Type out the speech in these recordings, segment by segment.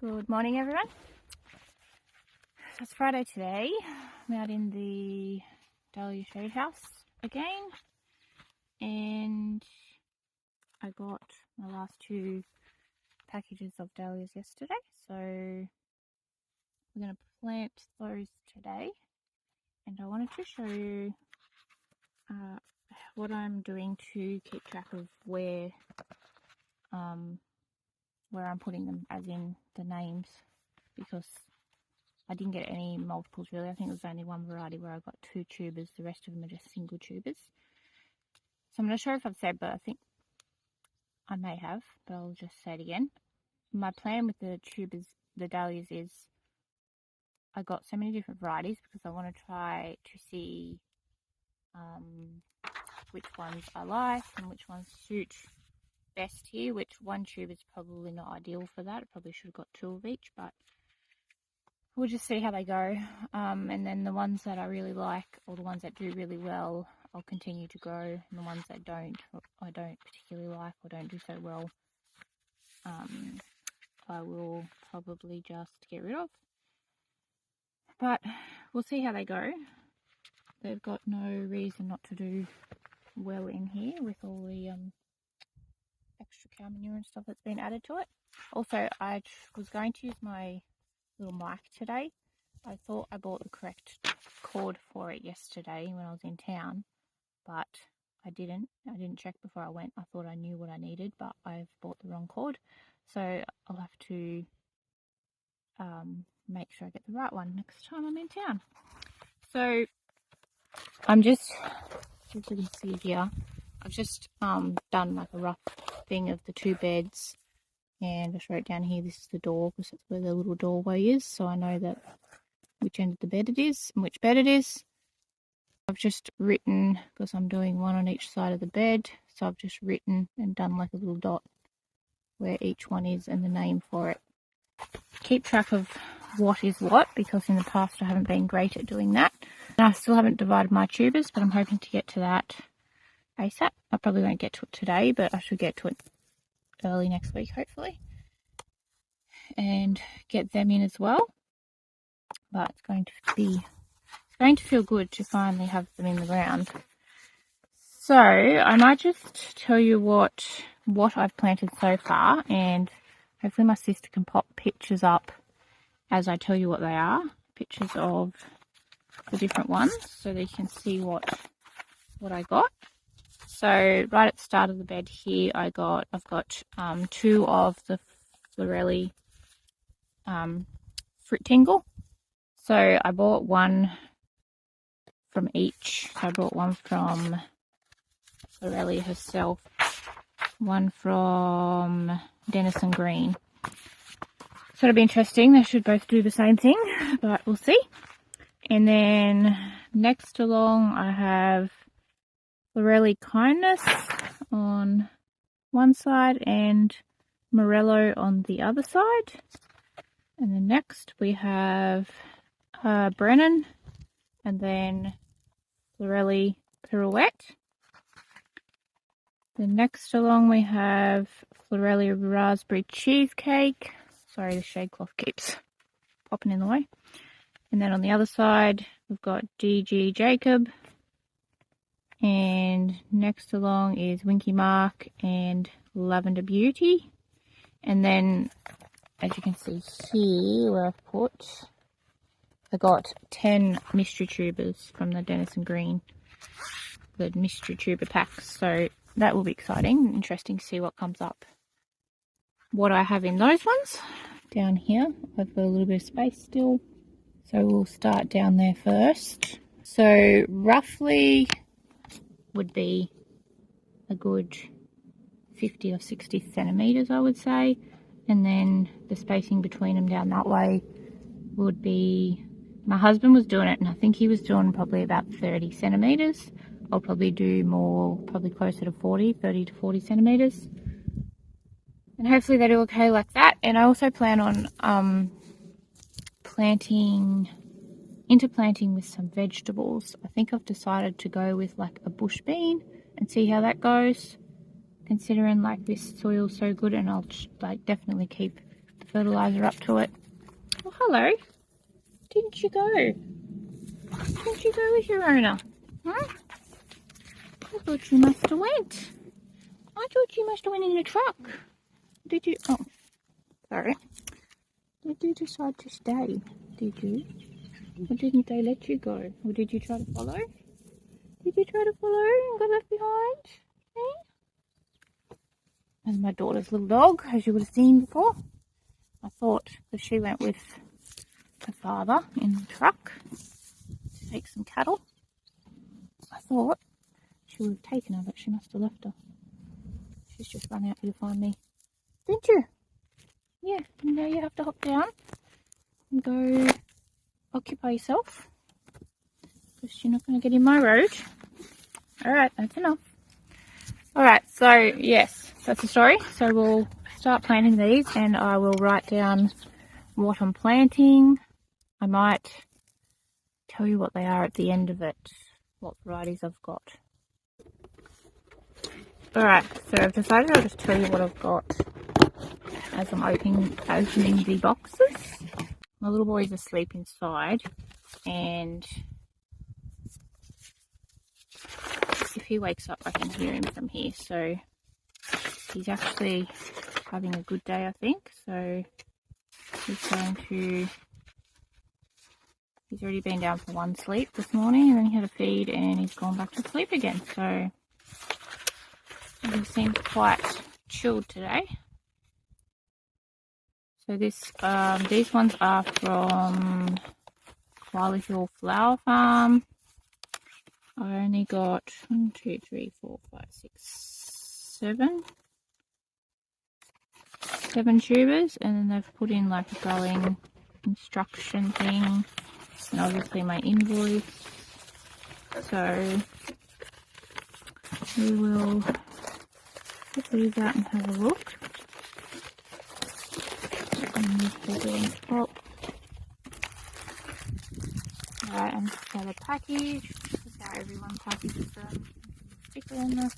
Good morning, everyone. So it's Friday today. I'm out in the Dahlia shade house again, and I got my last two packages of dahlias yesterday, so we're going to plant those today. And I wanted to show you what I'm doing to keep track of where I'm putting them, as in the names, because I didn't get any multiples really. I think it was only one variety where I got two tubers. The rest of them are just single tubers. So I'm not sure if I've said, but I think I may have, but I'll just say it again. My plan with the tubers, the dahlias, is I got so many different varieties because I want to try to see which ones I like and which ones suit best here. Which one tube is probably not ideal for that. I probably should have got two of each, but we'll just see how they go. And then the ones that I really like, or the ones that do really well, I'll continue to grow. And the ones that I don't particularly like or don't do so well, I will probably just get rid of. But we'll see how they go. They've got no reason not to do well in here with all the extra cow manure and stuff that's been added to it. Also, I was going to use my little mic today. I thought I bought the correct cord for it yesterday when I was in town, but I didn't check before I went. I thought I knew what I needed, but I've bought the wrong cord, so I'll have to make sure I get the right one next time I'm in town. So I'm just, as you can see here, I've just done like a rough thing of the two beds, and just wrote down here, this is the door, because that's where the little doorway is, so I know that which end of the bed it is and which bed it is. I've just written, because I'm doing one on each side of the bed, so I've just written and done like a little dot where each one is and the name for it. Keep track of what is what, because in the past I haven't been great at doing that. And I still haven't divided my tubers, but I'm hoping to get to that ASAP. I probably won't get to it today, but I should get to it early next week, hopefully, and get them in as well. But it's going to feel good to finally have them in the ground. So I might just tell you what I've planted so far, and hopefully my sister can pop pictures up as I tell you what they are, pictures of the different ones, so that you can see what I got. So right at the start of the bed here, I've got two of the Florelli fruit tingle. So I bought one from each. So I bought one from Florelli herself, one from Denison Green. So it'll be interesting. They should both do the same thing, but we'll see. And then next along, I have Florelli Kindness on one side and Morello on the other side. And then next we have Brennan, and then Florelli Pirouette. Then next along we have Florelli Raspberry Cheesecake. Sorry, the shade cloth keeps popping in the way. And then on the other side, we've got DG Jacob. And next along is Winky Mark and Lavender Beauty. And then, as you can see here, where I got 10 mystery tubers from the Denison Green, the mystery tuber packs. So that will be exciting, interesting to see what comes up. What I have in those ones, down here, I've got a little bit of space still. So we'll start down there first. So roughly would be a good 50 or 60 centimetres, I would say. And then the spacing between them down that way would be, my husband was doing it, and I think he was doing probably about 30 centimetres. I'll probably do more, probably closer to 30 to 40 centimetres. And hopefully they do okay like that. And I also plan on interplanting with some vegetables. I think I've decided to go with like a bush bean and see how that goes, considering like this soil's so good, and I'll like definitely keep the fertilizer up to it. Oh, hello. Didn't you go? Didn't you go with your owner? Huh? I thought you must have went. I thought you must have went in the truck. Did you? Oh, sorry. Did you decide to stay? Did you? Or didn't they let you go? Or did you try to follow? Did you try to follow and got left behind? Eh? And my daughter's little dog, as you would have seen before. I thought that she went with her father in the truck to take some cattle. I thought she would have taken her, but she must have left her. She's just run out here to find me. Didn't you? Yeah, now you have to hop down and go occupy yourself, because you're not going to get in my road. Alright, that's enough. Alright, so yes, that's the story. So we'll start planting these and I will write down what I'm planting. I might tell you what they are at the end of it, what varieties I've got. Alright, so I've decided I'll just tell you what I've got as I'm opening the boxes. My little boy's asleep inside, and if he wakes up I can hear him from here, so he's actually having a good day, I think. So he's already been down for one sleep this morning, and then he had a feed and he's gone back to sleep again, so he seems quite chilled today. So these ones are from Koala Hill Flower Farm. I only got 1, 2, 3, 4, 5, 6, 7 tubers, and then they've put in like a growing instruction thing, and obviously my invoice. So we will put these out and have a look. Alright, and got a package. This is how everyone packages them. Stick it in there.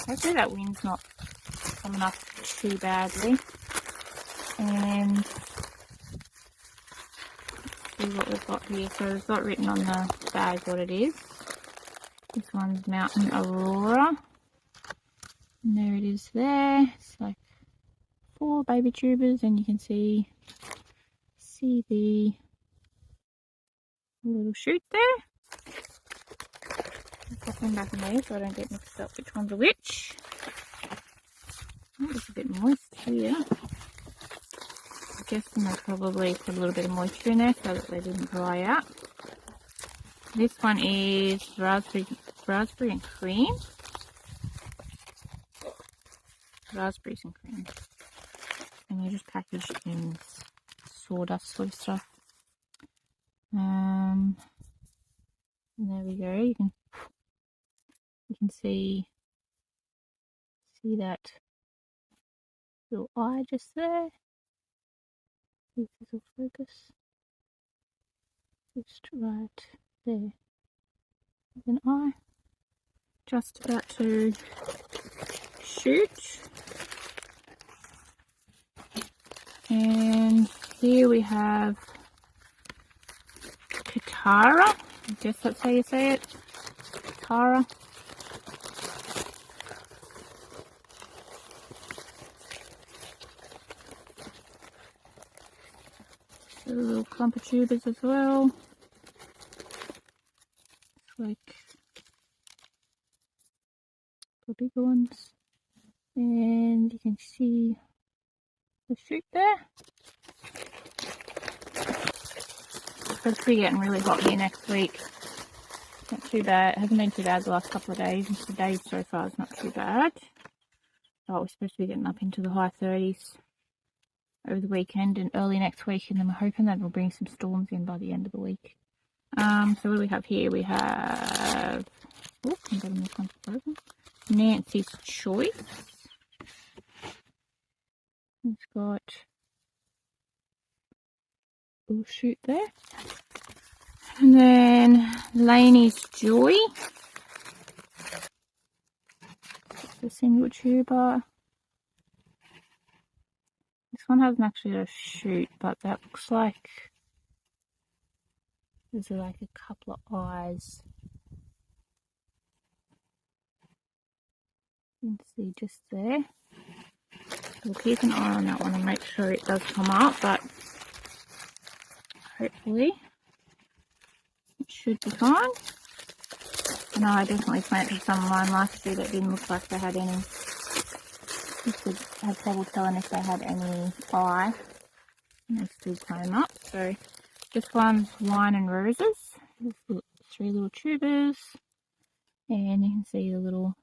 Hopefully that wind's not coming up too badly. And see what we've got here. So we've got written on the bag what it is. This one's Mountain Aurora. And there it is there. It's like 4 baby tubers, and you can see the little shoot there. I'll pop them back in there so I don't get mixed up which one's are which. Oh, it's a bit moist here. I guess I might probably put a little bit of moisture in there so that they didn't dry out. This one is raspberry and cream. Raspberries and cream. And they're just packaged in sawdust sort of stuff. And there we go. You can see that little eye just there. This is a focus. Just right there. There's an eye. Just about to shoot. And here we have Katara. I guess that's how you say it. Katara. A little clump of tubers as well. It's like the bigger ones. And you can see the shoot there. It's supposed to be getting really hot here next week. Not too bad. It hasn't been too bad the last couple of days. And today so far is not too bad. Oh, we're supposed to be getting up into the high 30s over the weekend and early next week, and then we're hoping that will bring some storms in by the end of the week. So what do we have here? We have Nancy's Choice. It's got a little shoot there. And then Laney's Joy. The single tuber. This one hasn't actually got a shoot, but that looks like there's like a couple of eyes. You can see just there. We'll keep an eye on that one and make sure it does come up, but hopefully it should be fine. I know I definitely planted some of mine last year that didn't look like they had any. I had trouble telling if they had any eye, and they still came up. So this one's Wine and Roses. There's 3 little tubers, and you can see the little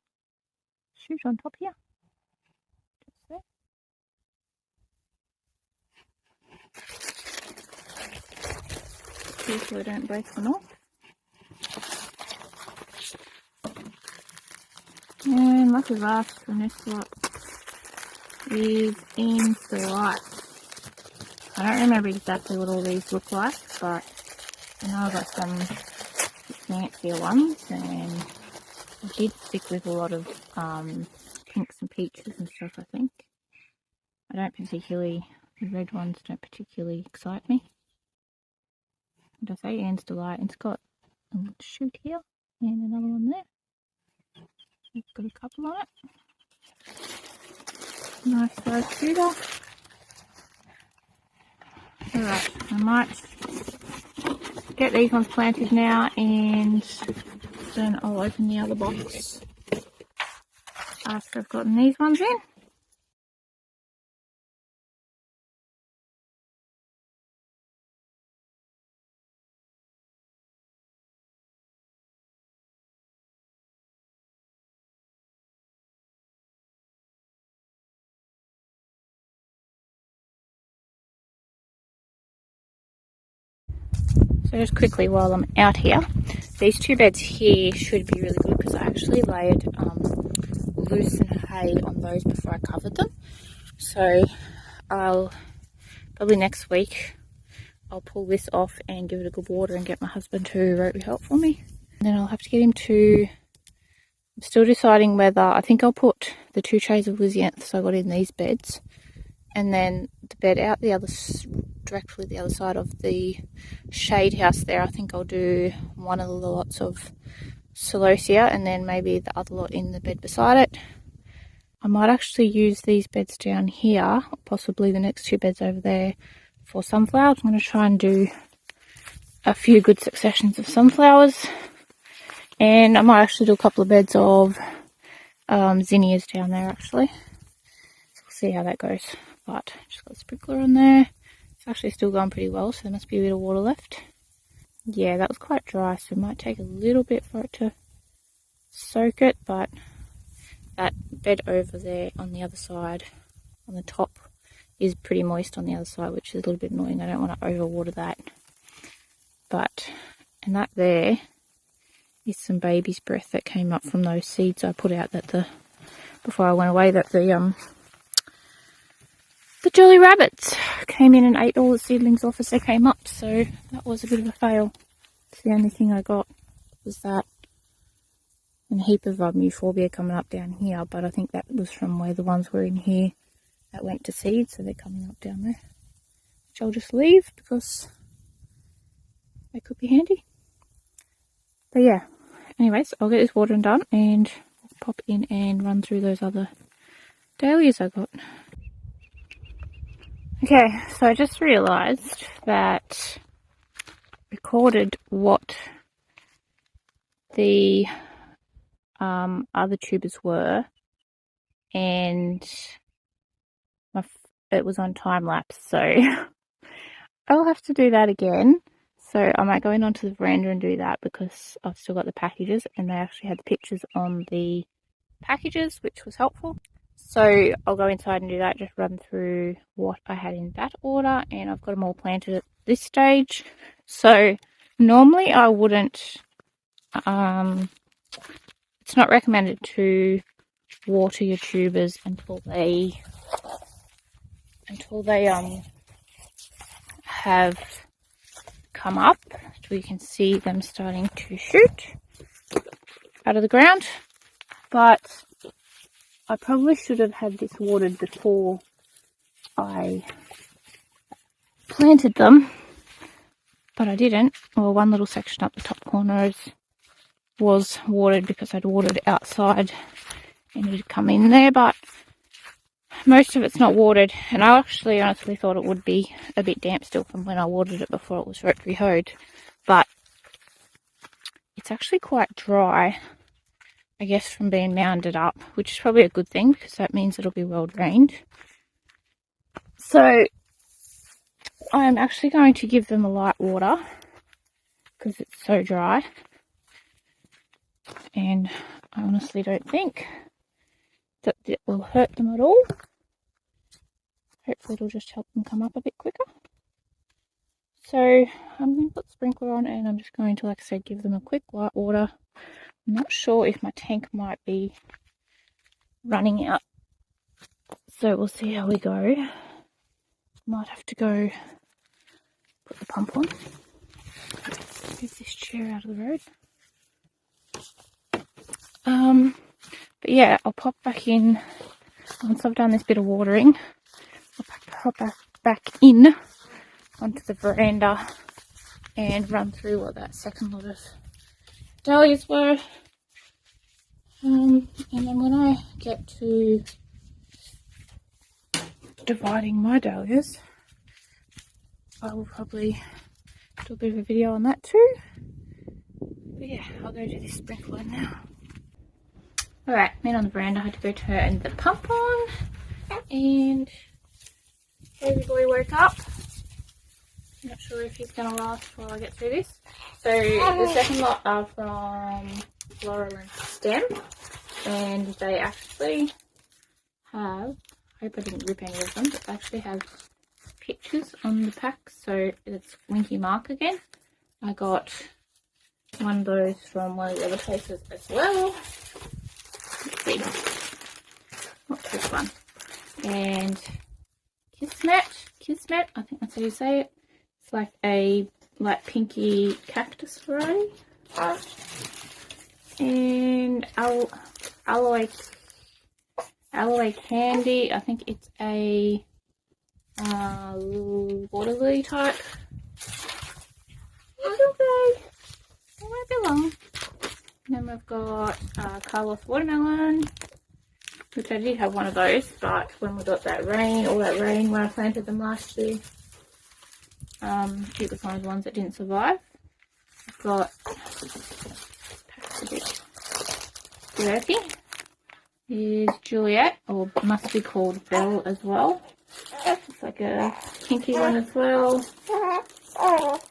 shoot on top here. Just there. So I don't break them off. And lucky last, the next lot is in Delight. I don't remember exactly what all these look like, but I know I've got some fancier ones, and I did stick with a lot of pinks and peaches and stuff, I think. I don't particularly, the red ones don't particularly excite me. And I say Anne's Delight, it's got a little shoot here and another one there. It's got a couple on it. Nice size shooter. Alright, I might get these ones planted now, and then I'll open the other box after I've gotten these ones in. So just quickly while I'm out here, these 2 beds here should be really good because I actually laid loose and hay on those before I covered them. So I'll probably next week I'll pull this off and give it a good water and get my husband to rotary help for me. And then I'll have to get him to, I'm still deciding whether, I think I'll put the 2 trays of lisianthus I got in these beds, and then the bed out the other, directly the other side of the shade house there, I think I'll do one of the lots of celosia and then maybe the other lot in the bed beside it. I might actually use these beds down here, possibly the next 2 beds over there, for sunflowers. I'm going to try and do a few good successions of sunflowers, and I might actually do a couple of beds of zinnias down there actually. So we'll see how that goes. But just got a sprinkler on there. It's actually still going pretty well, so there must be a bit of water left. Yeah, that was quite dry, so it might take a little bit for it to soak it, but that bed over there on the other side, on the top, is pretty moist on the other side, which is a little bit annoying. I don't want to overwater that. But, and that there is some baby's breath that came up from those seeds I put out that before I went away, that the jolly rabbits came in and ate all the seedlings off as they came up, so that was a bit of a fail. It's the only thing I got was that, and a heap of euphorbia coming up down here, but I think that was from where the ones were in here that went to seed, so they're coming up down there, which I'll just leave because they could be handy. But yeah, anyways, I'll get this watering done and pop in and run through those other dahlias I got. Okay, so I just realised that I recorded what the other tubers were, and it was on time lapse, so I'll have to do that again. So I might go in onto the veranda and do that because I've still got the packages, and they actually had the pictures on the packages, which was helpful. So I'll go inside and do that, just run through what I had in that order, and I've got them all planted at this stage. So normally I wouldn't, it's not recommended to water your tubers until they have come up, so you can see them starting to shoot out of the ground. But I probably should have had this watered before I planted them, but I didn't. Well, one little section up the top corners was watered because I'd watered outside and it had come in there, but most of it's not watered, and I actually honestly thought it would be a bit damp still from when I watered it before it was rotary hoed, but it's actually quite dry, I guess, from being mounded up, which is probably a good thing because that means it'll be well drained. So I'm actually going to give them a light water because it's so dry, and I honestly don't think that it will hurt them at all. Hopefully it'll just help them come up a bit quicker. So I'm going to put the sprinkler on, and I'm just going to, like I said, give them a quick light water. I'm not sure if my tank might be running out, so we'll see how we go. Might have to go put the pump on. Move this chair out of the road. But yeah, I'll pop back in once I've done this bit of watering. I'll pop back in onto the veranda and run through what that second lot of dahlias were. And then when I get to dividing my dahlias, I will probably do a bit of a video on that too. But yeah, I'll go do this sprinkler now. Alright, then on the veranda I had to go turn the pump on, and baby boy woke up. I'm not sure if he's going to last while I get through this. So the second lot are from Laurel and Stem, and they actually have, I hope I didn't rip any of them, but they actually have pictures on the pack, so it's Winky Mark again. I got one of those from one of the other places as well. Let's see. What's this one? And Kismet, I think that's how you say it. It's like a pinky cactus variety. And aloe candy, I think it's a water lily type. Okay, it won't be long. Then we've got Carlos watermelon, which I did have one of those, but when we got all that rain when I planted them last year, it was one of the ones that didn't survive. I've got a bit dirty. Here's Juliet, or must be called Belle as well. It's like a pinky one as well.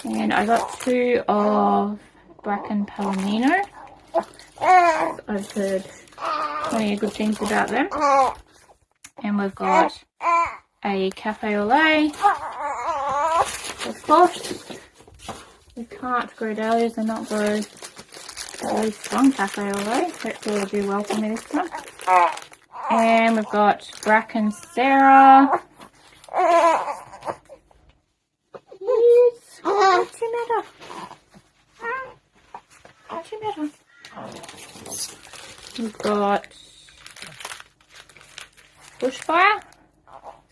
And I got 2 of Bracken Palomino. I've heard plenty of good things about them. And we've got a cafe au lait. Of course, we can't grow dahlias and not grow a really strong cafe au lait. Hopefully it'll do well for me this time. And we've got Bracken Sarah. Yes, what's the matter? What's the matter? We've got Bushfire,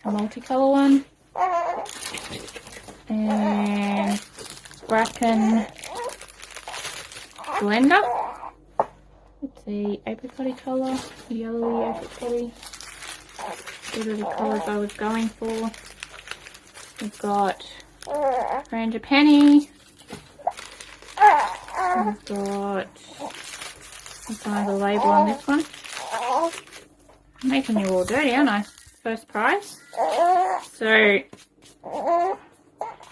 a multicolour one, and Bracken Blender. It's the apricot colour, yellowy apricot. These are the colours I was going for. We've got Frangipani. We've got, I'll find the label on this one. I'm making you all dirty, aren't I? First prize. So, I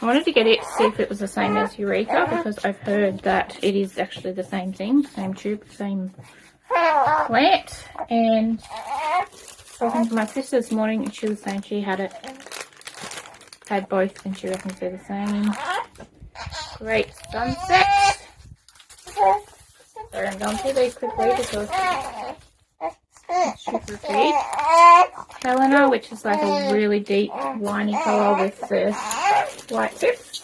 wanted to get it to see if it was the same as Eureka, because I've heard that it is actually the same thing, same tube, same plant. And talking to my sister this morning, and she was saying she had both, and she reckons they're the same. Great Sunset. So I'm going through these quickly because it's super feed. Helena, which is like a really deep winey colour with the white tips.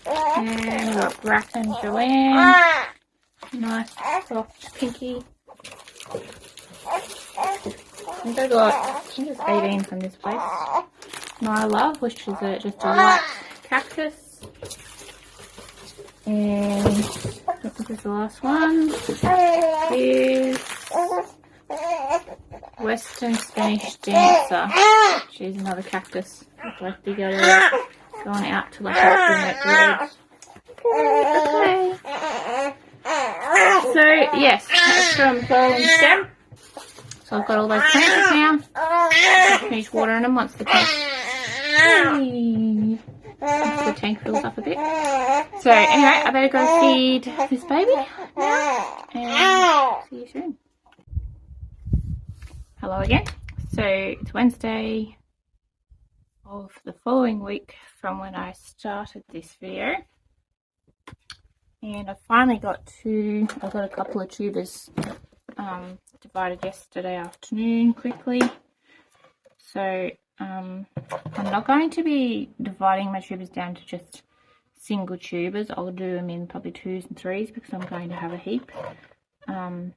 And we've got Bracken Joanne. Nice soft pinky. I think it's 18 from this place. My Love, which is just a white cactus. And I think this is the last one. Is Western Spanish Dancer, which is another cactus with like the yellow going out to like a brunette red. Okay. So yes, that's from Flowering Stem. So I've got all those plants now. I'll finish watering them once the tank, once the tank fills up a bit. So anyway, I better go feed this baby now, and see you soon. Hello again. So it's Wednesday of the following week from when I started this video. And I finally got a couple of tubers divided yesterday afternoon quickly. So I'm not going to be dividing my tubers down to just single tubers. I'll do them in probably 2s and 3s because I'm going to have a heap. So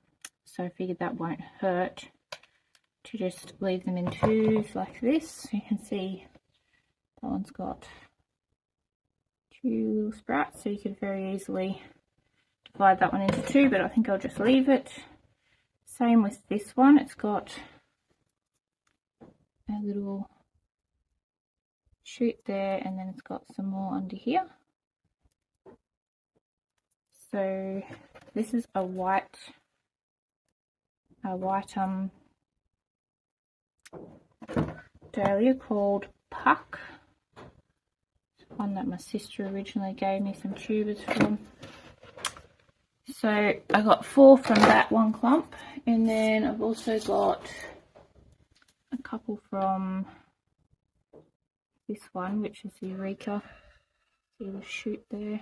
I figured that won't hurt to just leave them in 2s like this. So you can see that one's got 2 little sprouts, so you could very easily divide that one into 2, but I think I'll just leave it. Same with this one, it's got a little shoot there, and then it's got some more under here. So this is a white Dahlia called Puck. It's one that my sister originally gave me some tubers from. So I got 4 from that one clump, and then I've also got a couple from this one, which is the Eureka. See the shoot there.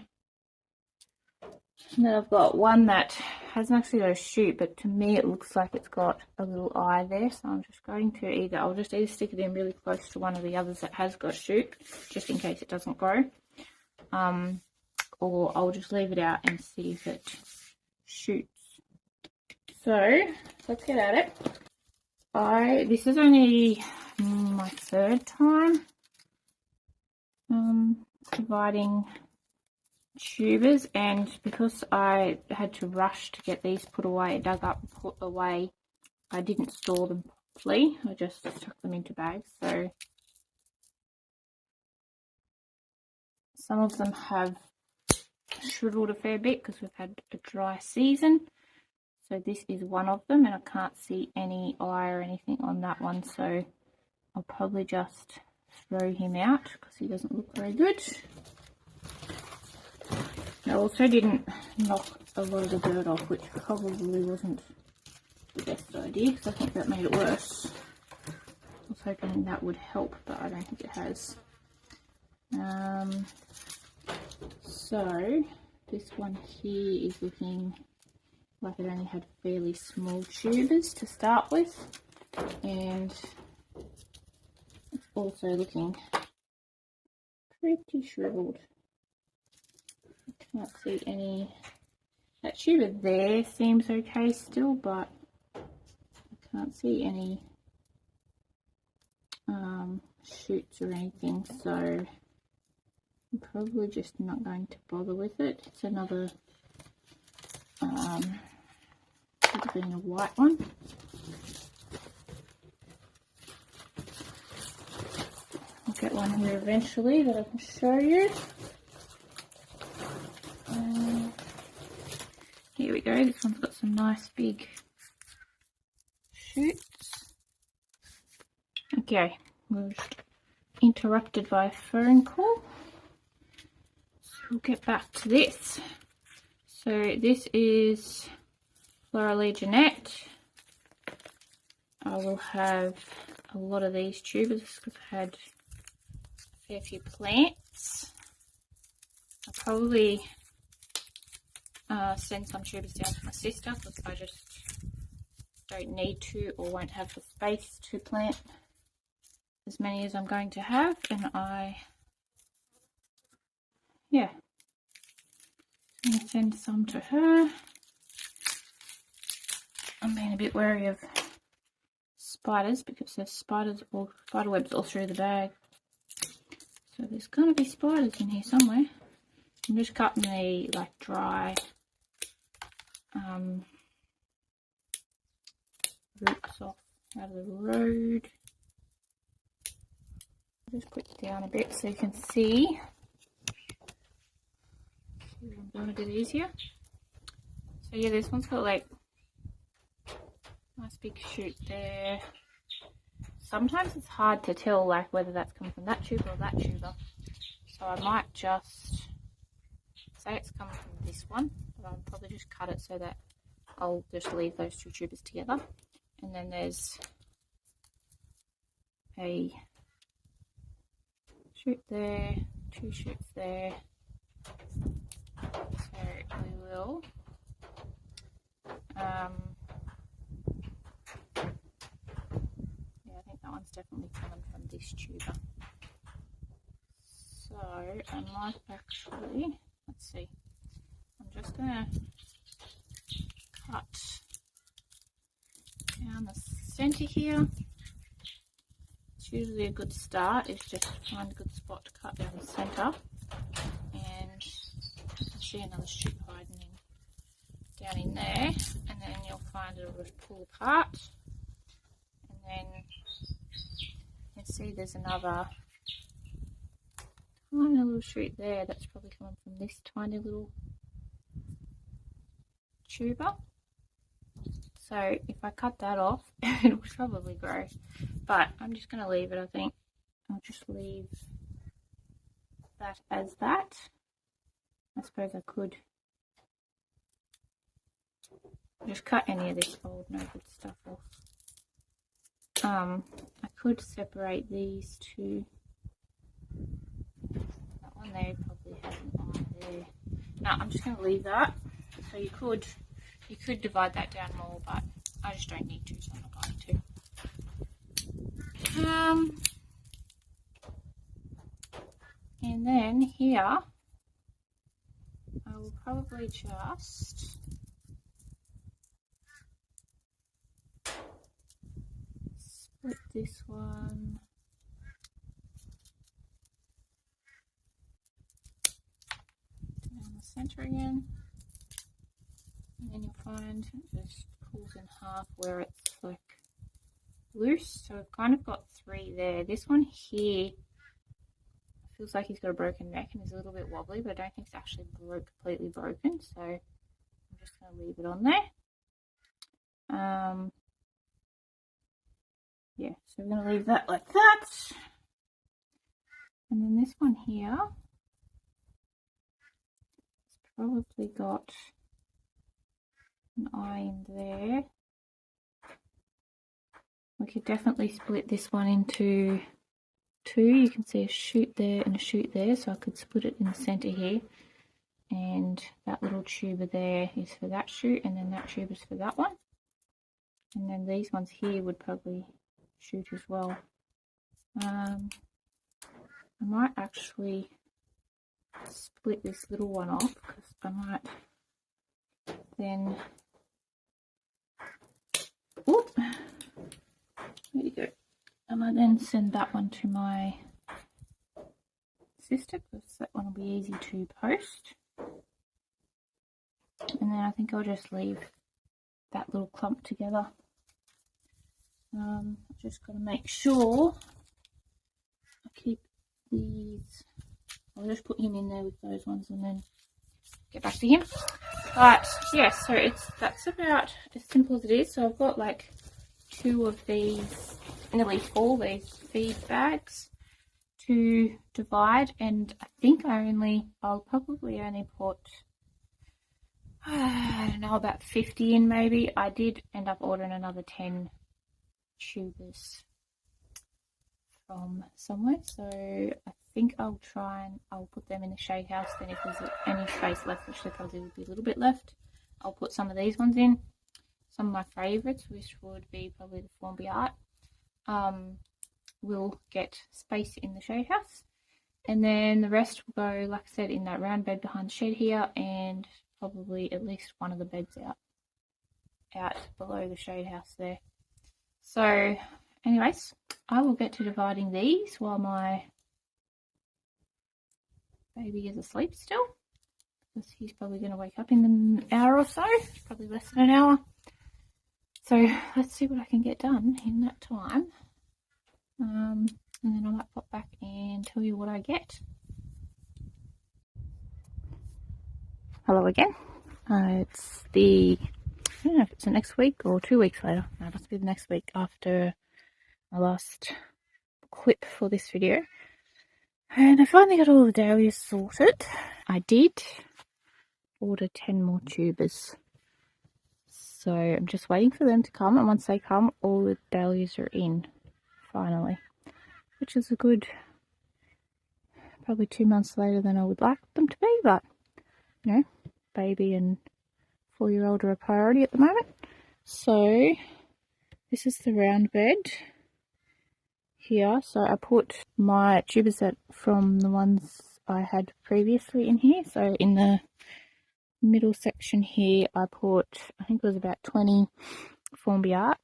And then I've got one that hasn't actually got a shoot, but to me it looks like it's got a little eye there. So I'm just going to I'll just either stick it in really close to one of the others that has got a shoot, just in case it doesn't grow. Or I'll just leave it out and see if it shoots. So let's get at it. This is only my 3rd time dividing tubers, and because I had to rush to get these put away, dug up and put away, I didn't store them properly. I just stuck them into bags. So some of them have shriveled a fair bit because we've had a dry season. So this is one of them, and I can't see any eye or anything on that one, so I'll probably just throw him out because he doesn't look very good. I also didn't knock a lot of the dirt off, which probably wasn't the best idea because I think that made it worse. I was hoping that would help, but I don't think it has. So this one here is looking like it only had fairly small tubers to start with, and it's also looking pretty shriveled. I can't see any. That tuber there seems okay still, but I can't see any shoots or anything, so I'm probably just not going to bother with it. It's another could have been a white one. I'll get one here eventually that I can show you. Here we go, this one's got some nice big shoots. Okay, we're just interrupted by a phone call. So we'll get back to this. So this is Flora Jeanette. I will have a lot of these tubers because I had a fair few plants. I'll probably send some tubers down to my sister because I just don't need to or won't have the space to plant as many as I'm going to have, and I'm going to send some to her. I'm being a bit wary of spiders because there's spiders or spider webs all through the bag. So there's going to be spiders in here somewhere. I'm just cutting the like dry roots off out of the road. I'll just put it down a bit so you can see. I'm doing a bit easier. So yeah, this one's got like nice big shoot there. Sometimes it's hard to tell like whether that's coming from that tuber or that tuber. So I might just say it's coming from this one, but I'll probably just cut it so that I'll just leave those two tubers together. And then there's a shoot there, two shoots there. So we will yeah, I think that one's definitely coming from this tuber. So I might actually, let's see, I'm just gonna cut down the center here. It's usually a good start is just to find a good spot to cut down the center, and you can see another shoot hiding in, down in there, and then you'll find it'll just pull apart, and then you can see there's another tiny little shoot there that's probably coming from this tiny little tuber. So if I cut that off, it'll probably grow, but I'm just going to leave it. I think I'll just leave that as that. I suppose I could just cut any of this old no good stuff off. I could separate these two. That one there probably has an eye there. No, I'm just going to leave that. So you could divide that down more, but I just don't need to, so I'm not going to. And then here, I will probably just split this one. Down the center again. And then you'll find it just pulls in half where it's like loose. So I've kind of got three there. This one here feels like he's got a broken neck and is a little bit wobbly, but I don't think it's actually completely broken. So I'm just going to leave it on there. Yeah, so we're going to leave that like that. And then this one here, it's probably got an eye in there. We could definitely split this one into two. You can see a shoot there and a shoot there, so I could split it in the center here, and that little tuber there is for that shoot, and then that tuber is for that one, and then these ones here would probably shoot as well. I might actually split this little one off because I might then, whoop, there you go. I might then send that one to my sister because that one will be easy to post. And then I think I'll just leave that little clump together. I've just got to make sure I keep these. I'll just put him in there with those ones and then get back to him. But yeah, so that's about as simple as it is. So I've got like two of these, nearly all these feed bags to divide, and I think I'll probably only put, I don't know, about 50 in maybe. I did end up ordering another 10 tubers from somewhere, so I think I'll put them in the shade house. Then if there's any space left, which there probably would be a little bit left, I'll put some of these ones in. Some of my favourites, which would be probably the Formby Art, will get space in the shade house, and then the rest will go, like I said, in that round bed behind the shed here, and probably at least one of the beds out below the shade house there. So anyways, I will get to dividing these while my baby is asleep still, because he's probably going to wake up in an hour or so, probably less than an hour. So let's see what I can get done in that time, and then I might pop back and tell you what I get. Hello again. It's I don't know if it's the next week or 2 weeks later. No, it must be the next week after my last clip for this video. And I finally got all the dahlias sorted. I did order 10 more tubers. So I'm just waiting for them to come, and once they come, all the dahlias are in, finally. Which is a good, probably 2 months later than I would like them to be, but, you know, baby and 4-year-old are a priority at the moment. So this is the round bed here. So I put my tubers from the ones I had previously in here. So in the middle section here, I put, I think it was about 20 Formby Art.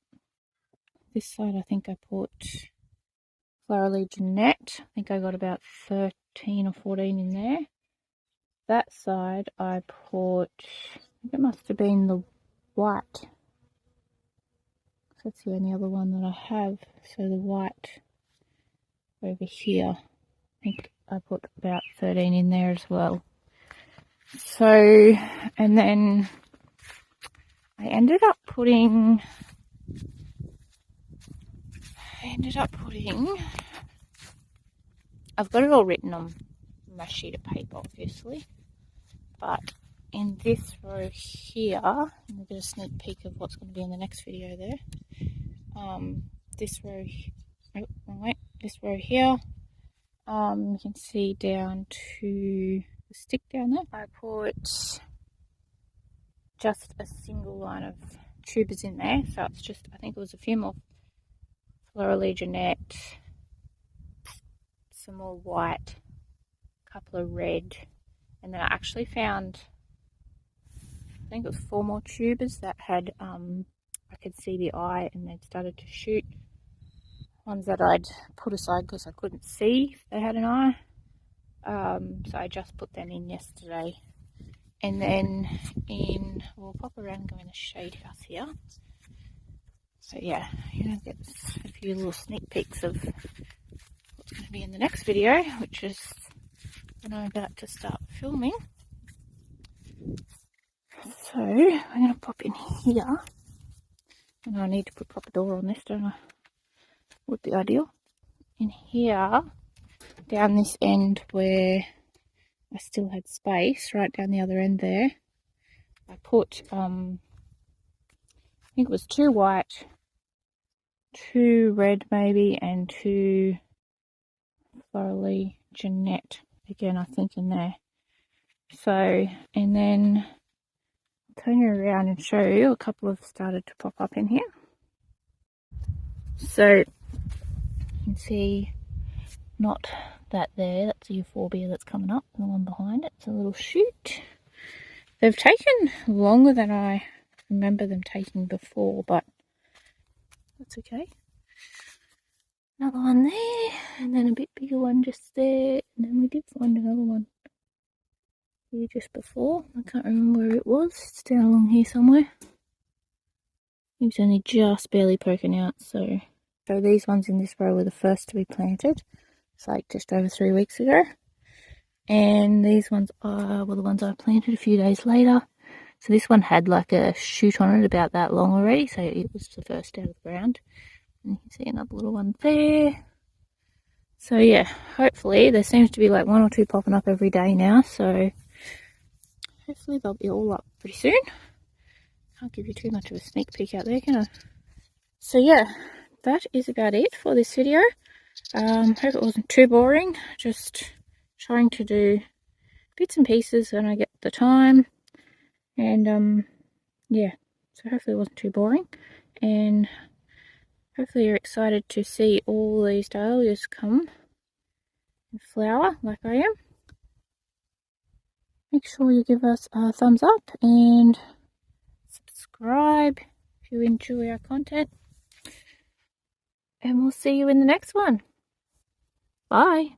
This side, I think I put Florally Jeanette. I think I got about 13 or 14 in there. That side, I put, I think it must have been the white. That's the only other one that I have. So the white over here, I think I put about 13 in there as well. So, and then I ended up putting, I've got it all written on my sheet of paper, obviously, but in this row here, and we'll get a sneak peek of what's going to be in the next video there. This row, oh, wrong way, this row here, you can see down to the stick down there. I put just a single line of tubers in there, so it's just, I think it was a few more Florally Jeanette, some more white, a couple of red, and then I actually found, I think it was 4 more tubers that had, I could see the eye and they'd started to shoot. Ones that I'd put aside because I couldn't see if they had an eye. So I just put them in yesterday. And then we'll pop around and go in the shade house here. So yeah, you're going to get a few little sneak peeks of what's going to be in the next video, which is when I'm about to start filming. So I'm going to pop in here. And I need to put proper door on this, don't I? Would be ideal. In here, down this end where I still had space, right down the other end there, I put, I think it was 2 white, 2 red maybe, and 2 Florally Jeanette, again I think in there. So, and then I'll turn you around and show you, a couple have started to pop up in here. So, you can see, not that there, that's a euphorbia that's coming up, and the one behind it's a little shoot. They've taken longer than I remember them taking before, but that's okay. Another one there, and then a bit bigger one just there, and then we did find another one here just before. I can't remember where it was. It's down along here somewhere. It was only just barely poking out, so these ones in this row were the first to be planted. It's like just over 3 weeks ago. And these ones were the ones I planted a few days later. So this one had like a shoot on it about that long already, so it was the first out of the ground. And you can see another little one there. So yeah, hopefully there seems to be like 1 or 2 popping up every day now, so hopefully they'll be all up pretty soon. Can't give you too much of a sneak peek out there, can I? So yeah, that is about it for this video. Hope it wasn't too boring, just trying to do bits and pieces when I get the time. And yeah, so hopefully it wasn't too boring, and hopefully you're excited to see all these dahlias come and flower like I am. Make sure you give us a thumbs up and subscribe if you enjoy our content. we'll see you in the next one. Bye.